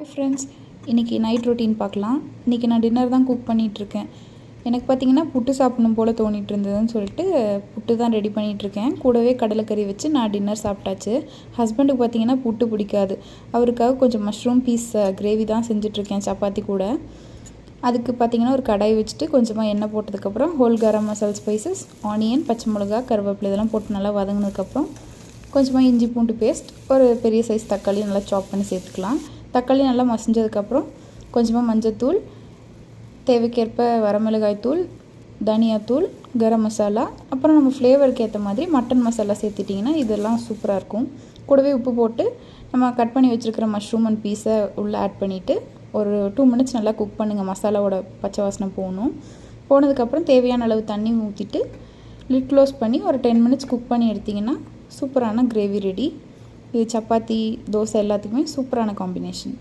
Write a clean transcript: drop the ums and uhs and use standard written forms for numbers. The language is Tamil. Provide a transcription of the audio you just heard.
ஃப்ரெண்ட்ஸ், இன்றைக்கி நைட் ரொட்டீன் பார்க்கலாம். இன்றைக்கி நான் டின்னர் தான் குக் பண்ணிகிட்ருக்கேன். எனக்கு பார்த்திங்கன்னா புட்டு சாப்பிடணும் போல் தோணிட்டு இருந்ததுன்னு சொல்லிட்டு புட்டு தான் ரெடி பண்ணிகிட்ருக்கேன். கூடவே கடலைக்கறி வச்சு நான் டின்னர் சாப்பிட்டாச்சு. ஹஸ்பண்டுக்கு பார்த்திங்கன்னா புட்டு பிடிக்காது. அவருக்காக கொஞ்சம் மஷ்ரூம் பீஸ் கிரேவி தான் செஞ்சிட்ருக்கேன் சப்பாத்தி கூட. அதுக்கு பார்த்திங்கன்னா ஒரு கடாய் வச்சுட்டு கொஞ்சமாக எண்ணெய் போட்டதுக்கப்புறம் whole garam masala spices, onion, பச்சை மிளகா, கருவேப்பிலை இதெல்லாம் போட்டு நல்லா வதங்கினதுக்கப்புறம் கொஞ்சமாக இஞ்சி பூண்டு பேஸ்ட், ஒரு பெரிய சைஸ் தக்காளி நல்லா சாப் பண்ணி சேர்த்துக்கலாம். தக்காளி நல்லா மசிஞ்சதுக்கப்புறம் கொஞ்சமாக மஞ்சத்தூள், தேவைக்கேற்ப வரமிளகாய் தூள், தனியாத்தூள், கரம் மசாலா, அப்புறம் நம்ம ஃப்ளேவருக்கு ஏற்ற மாதிரி மட்டன் மசாலா சேர்த்துட்டிங்கன்னா இதெல்லாம் சூப்பராக இருக்கும். கூடவே உப்பு போட்டு நம்ம கட் பண்ணி வச்சுருக்கிற மஷ்ரூம் அண்ட் பீஸை உள்ளே ஆட் பண்ணிவிட்டு ஒரு 2 மினிட்ஸ் நல்லா குக் பண்ணுங்கள். மசாலாவோட பச்சை வாசனை போனதுக்கப்புறம் தேவையான அளவு தண்ணி ஊற்றிட்டு லிட் க்ளோஸ் பண்ணி ஒரு 10 மினிட்ஸ் குக் பண்ணி எடுத்திங்கன்னா சூப்பரான கிரேவி ரெடி. இது சப்பாத்தி, தோசை எல்லாத்துக்குமே சூப்பரான காம்பினேஷன்.